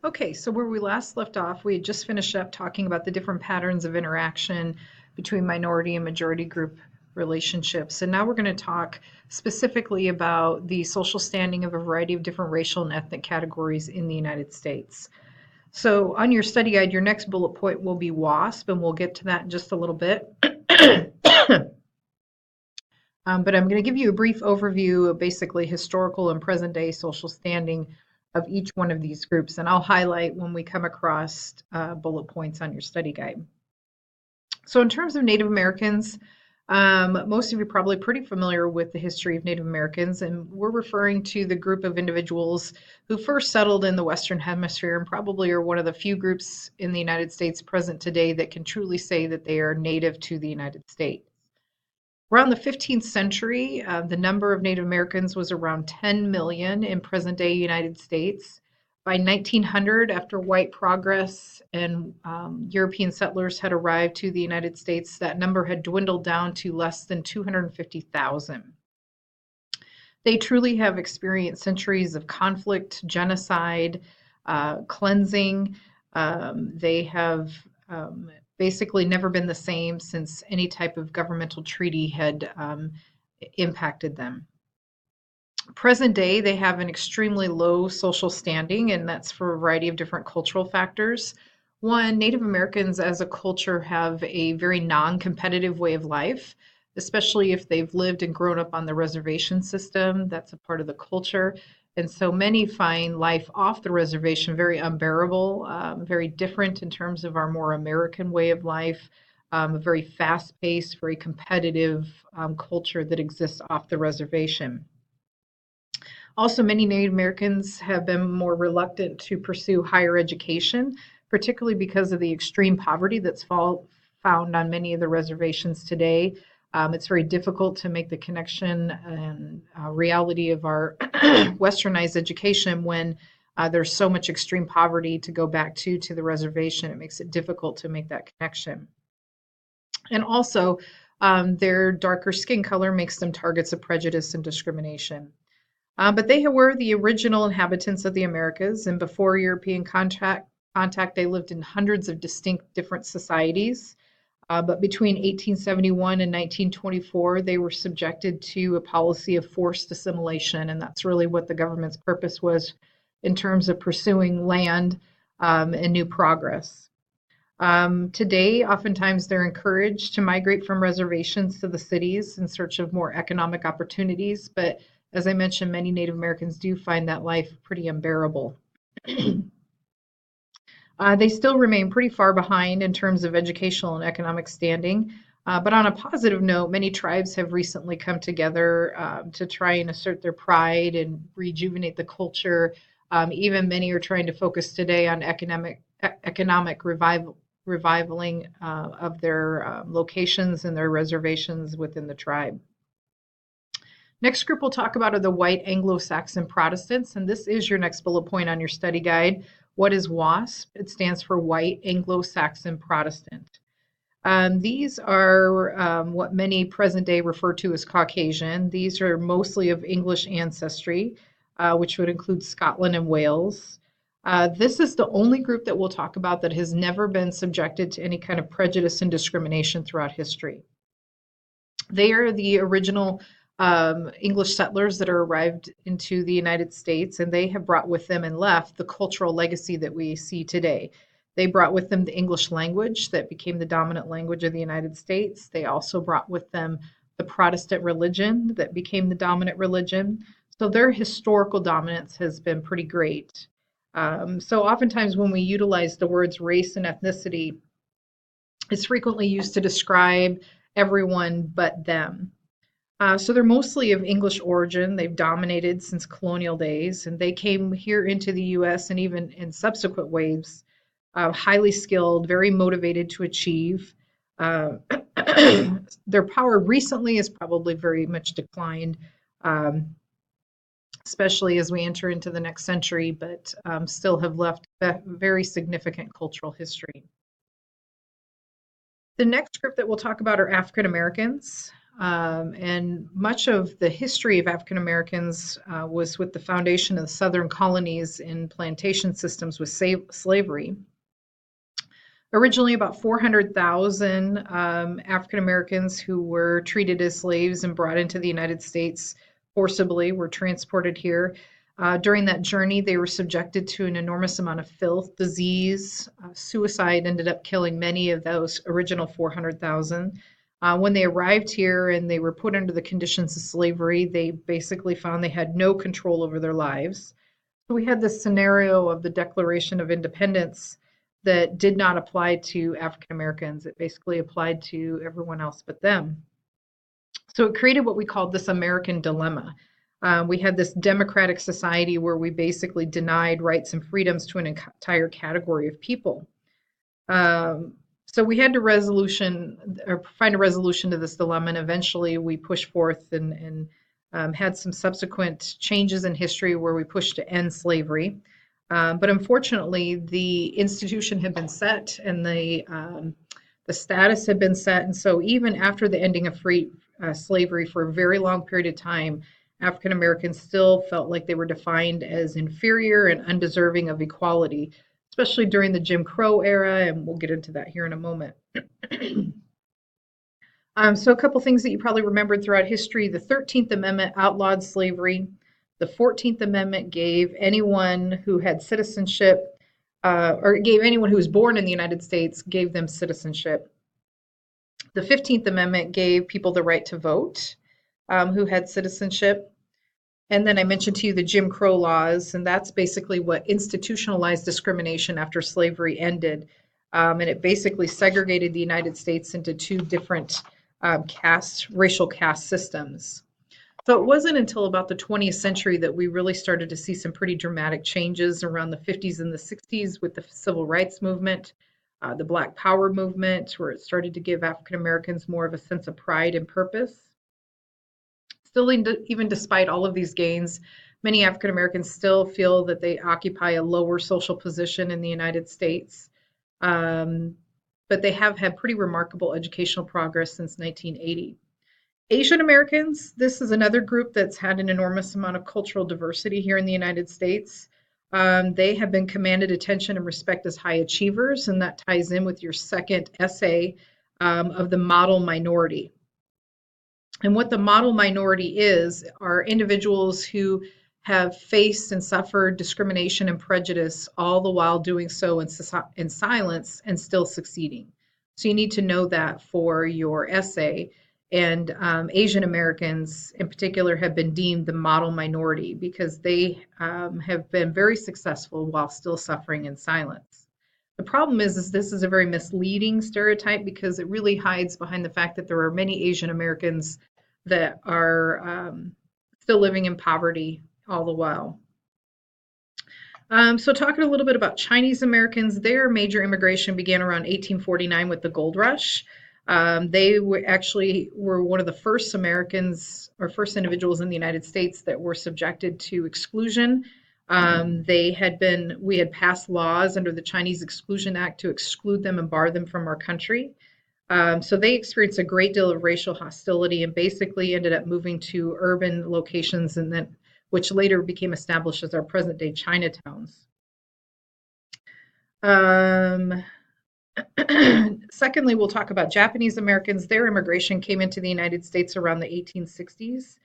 Okay, so where we last left off, we had just finished up talking about the different patterns of interaction between minority and majority group relationships. And now we're going to talk specifically about the social standing of a variety of different racial and ethnic categories in the United States. So on your study guide, your next bullet point will be WASP, and we'll get to that in just a little bit. But I'm going to give you a brief overview of basically historical and present day social standing of each one of these groups, and I'll highlight when we come across bullet points on your study guide. So in terms of Native Americans, most of you are probably pretty familiar with the history of Native Americans, and we're referring to the group of individuals who first settled in the Western Hemisphere and probably are one of the few groups in the United States present today that can truly say that they are native to the United States. Around the 15th century, the number of Native Americans was around 10 million in present day United States. By 1900, after white progress and European settlers had arrived to the United States, that number had dwindled down to less than 250,000. They truly have experienced centuries of conflict, genocide, cleansing. They have basically never been the same since any type of governmental treaty had impacted them. Present day, they have an extremely low social standing, and that's for a variety of different cultural factors. One, Native Americans as a culture have a very non competitive way of life, especially if they've lived and grown up on the reservation system. That's a part of the culture. And so many find life off the reservation very unbearable, very different in terms of our more American way of life, a very fast paced, very competitive culture that exists off the reservation. Also, many Native Americans have been more reluctant to pursue higher education, particularly because of the extreme poverty that's found on many of the reservations today. It's very difficult to make the connection and reality of our westernized education when there's so much extreme poverty to go back to the reservation. It makes it difficult to make that connection. And also, their darker skin color makes them targets of prejudice and discrimination. But they were the original inhabitants of the Americas, and before European contact, they lived in hundreds of distinct different societies. But between 1871 and 1924, they were subjected to a policy of forced assimilation, and that's really what the government's purpose was in terms of pursuing land and new progress. Today, oftentimes they're encouraged to migrate from reservations to the cities in search of more economic opportunities, but as I mentioned, many Native Americans do find that life pretty unbearable. They still remain pretty far behind in terms of educational and economic standing. But on a positive note, many tribes have recently come together to try and assert their pride and rejuvenate the culture. Even many are trying to focus today on economic revivaling of their locations and their reservations within the tribe. Next group we'll talk about are the white Anglo-Saxon Protestants, and this is your next bullet point on your study guide. What is WASP? It stands for White Anglo-Saxon Protestant. These are what many present day refer to as Caucasian. These are mostly of English ancestry, which would include Scotland and Wales. This is the only group that we'll talk about that has never been subjected to any kind of prejudice and discrimination throughout history. They are the original English settlers that are arrived into the United States, and they have brought with them and left the cultural legacy that we see today. They brought with them the English language that became the dominant language of the United States. They also brought with them the Protestant religion that became the dominant religion. So their historical dominance has been pretty great. So oftentimes when we utilize the words race and ethnicity, it's frequently used to describe everyone but them. So they're mostly of English origin. They've dominated since colonial days, and they came here into the US and even in subsequent waves, highly skilled, very motivated to achieve. Their power recently has probably very much declined, especially as we enter into the next century, but still have left a very significant cultural history. The next group that we'll talk about are African Americans. And much of the history of African Americans was with the foundation of the southern colonies in plantation systems with slavery. Originally, about 400,000 African Americans who were treated as slaves and brought into the United States forcibly were transported here. During that journey, they were subjected to an enormous amount of filth, disease, suicide ended up killing many of those original 400,000. When they arrived here and they were put under the conditions of slavery, they basically found they had no control over their lives. So we had this scenario of the Declaration of Independence that did not apply to African Americans. It basically applied to everyone else but them. So it created what we called this American dilemma. We had this democratic society where we basically denied rights and freedoms to an entire category of people. So we had to find a resolution to this dilemma, and eventually we pushed forth and had some subsequent changes in history where we pushed to end slavery. But unfortunately, the institution had been set and the status had been set. And so even after the ending of slavery for a very long period of time, African Americans still felt like they were defined as inferior and undeserving of equality, especially during the Jim Crow era. And we'll get into that here in a moment. So a couple things that you probably remembered throughout history. The 13th Amendment outlawed slavery. The 14th Amendment gave anyone who had citizenship, or gave anyone who was born in the United States, gave them citizenship. The 15th Amendment gave people the right to vote who had citizenship. And then I mentioned to you the Jim Crow laws, and that's basically what institutionalized discrimination after slavery ended. And it basically segregated the United States into two different racial caste systems. So it wasn't until about the 20th century that we really started to see some pretty dramatic changes around the 50s and the 60s with the civil rights movement, the Black Power movement, where it started to give African Americans more of a sense of pride and purpose. Still, even despite all of these gains, many African Americans still feel that they occupy a lower social position in the United States. But they have had pretty remarkable educational progress since 1980. Asian Americans, this is another group that's had an enormous amount of cultural diversity here in the United States. They have been commanded attention and respect as high achievers, and that ties in with your second essay of the model minority. And what the model minority is are individuals who have faced and suffered discrimination and prejudice, all the while doing so in silence and still succeeding. So you need to know that for your essay. And Asian Americans in particular have been deemed the model minority because they have been very successful while still suffering in silence. The problem is this is a very misleading stereotype because it really hides behind the fact that there are many Asian Americans that are still living in poverty all the while. So talking a little bit about Chinese Americans, their major immigration began around 1849 with the gold rush. They were one of the first Americans or first individuals in the United States that were subjected to exclusion. We had passed laws under the Chinese Exclusion Act to exclude them and bar them from our country. So they experienced a great deal of racial hostility and basically ended up moving to urban locations, and then which later became established as our present-day Chinatowns. Secondly, we'll talk about Japanese Americans. Their immigration came into the United States around the 1860s.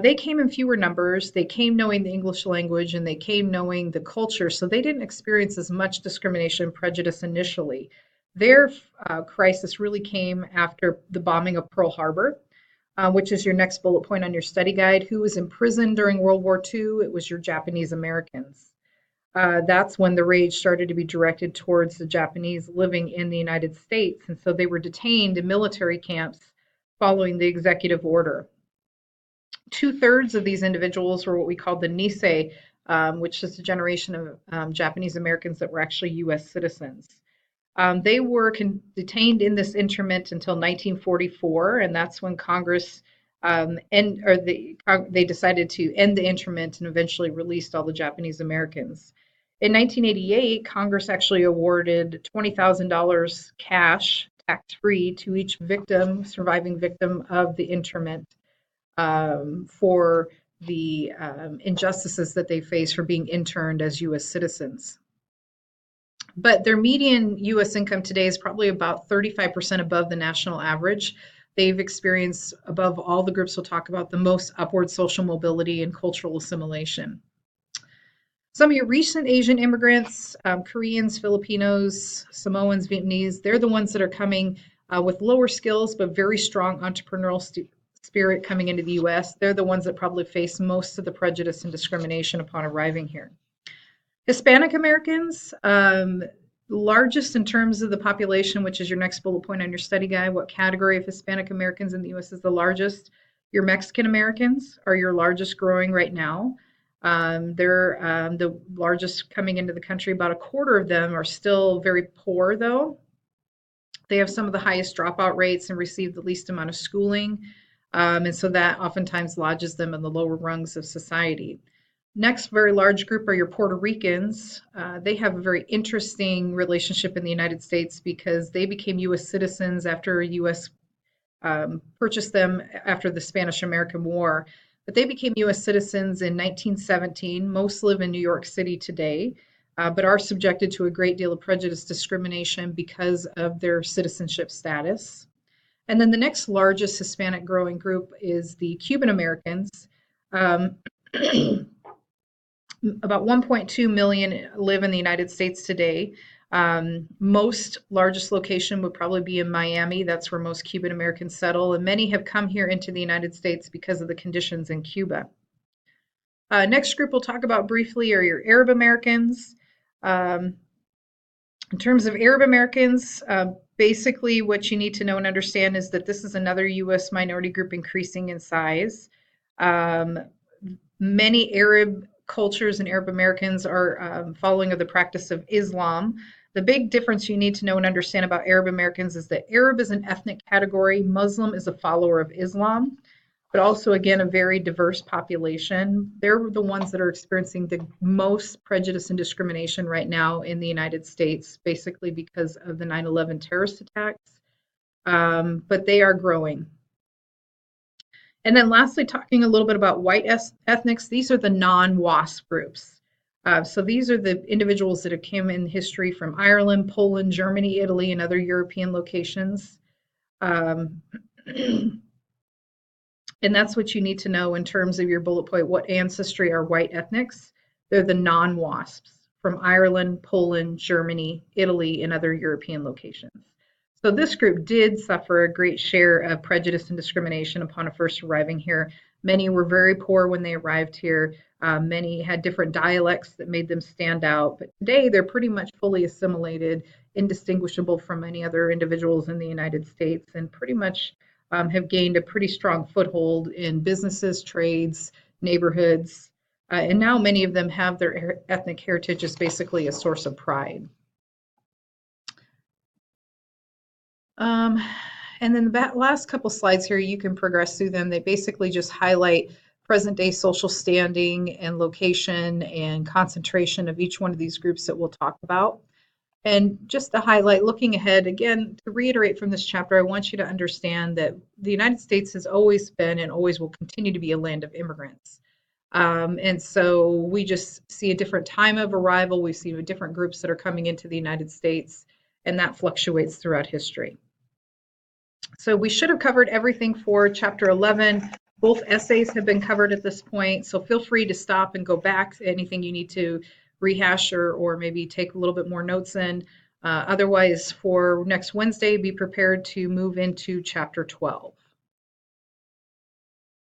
They came in fewer numbers. They came knowing the English language and they came knowing the culture, so they didn't experience as much discrimination and prejudice initially. Their crisis really came after the bombing of Pearl Harbor, which is your next bullet point on your study guide. Who was imprisoned during World War II? It was your Japanese Americans. That's when the rage started to be directed towards the Japanese living in the United States. And so they were detained in military camps following the executive order. 2/3 of these individuals were what we called the Nisei, which is a generation of Japanese Americans that were actually U.S. citizens. They were detained in this internment until 1944, and that's when Congress they decided to end the internment and eventually released all the Japanese Americans. In 1988, Congress actually awarded $20,000 cash tax-free to each victim, surviving victim of the internment, for the injustices that they face for being interned as U.S. citizens. But their median U.S. income today is probably about 35% above the national average. They've experienced, above all the groups we'll talk about, the most upward social mobility and cultural assimilation. Some of your recent Asian immigrants, Koreans, Filipinos, Samoans, Vietnamese, they're the ones that are coming with lower skills but very strong entrepreneurial spirit coming into the U.S. They're the ones that probably face most of the prejudice and discrimination upon arriving here. Hispanic Americans, largest in terms of the population, which is your next bullet point on your study guide. What category of Hispanic Americans in the U.S. is the largest? Your Mexican Americans are your largest, growing right now. They're the largest coming into the country. About a quarter of them are still very poor, though. They have some of the highest dropout rates and receive the least amount of schooling. And so that oftentimes lodges them in the lower rungs of society. Next very large group are your Puerto Ricans. They have a very interesting relationship in the United States because they became U.S. citizens after U.S. Purchased them after the Spanish-American War. But they became U.S. citizens in 1917. Most live in New York City today, but are subjected to a great deal of prejudice, discrimination because of their citizenship status. And then the next largest Hispanic growing group is the Cuban Americans. About 1.2 million live in the United States today. Most largest location would probably be in Miami. That's where most Cuban Americans settle, and many have come here into the United States because of the conditions in Cuba. Next group we'll talk about briefly are your Arab Americans. In terms of Arab Americans, basically what you need to know and understand is that this is another U.S. minority group increasing in size. Many Arab cultures and Arab Americans are following of the practice of Islam. The big difference you need to know and understand about Arab Americans is that Arab is an ethnic category, Muslim is a follower of Islam, but also, again, a very diverse population. They're the ones that are experiencing the most prejudice and discrimination right now in the United States, basically because of the 9/11 terrorist attacks, but they are growing. And then lastly, talking a little bit about white ethnics, these are the non-WASP groups. So these are the individuals that have come in history from Ireland, Poland, Germany, Italy, and other European locations. And that's what you need to know in terms of your bullet point. What ancestry are white ethnics? They're the non-WASPs from Ireland, Poland, Germany, Italy, and other European locations. So this group did suffer a great share of prejudice and discrimination upon first arriving here. Many were very poor when they arrived here. Many had different dialects that made them stand out. But today they're pretty much fully assimilated, indistinguishable from many other individuals in the United States, and pretty much have gained a pretty strong foothold in businesses, trades, neighborhoods. And now many of them have their ethnic heritage as basically a source of pride. And then the last couple slides here, you can progress through them. They basically just highlight present day social standing and location and concentration of each one of these groups that we'll talk about. And just to highlight, looking ahead, again, to reiterate from this chapter, I want you to understand that the United States has always been and always will continue to be a land of immigrants. And so we just see a different time of arrival. We see different groups that are coming into the United States, and that fluctuates throughout history. So we should have covered everything for chapter 11. Both essays have been covered at this point, so feel free to stop and go back to anything you need to rehash or maybe take a little bit more notes in. Otherwise, for next Wednesday, be prepared to move into chapter 12.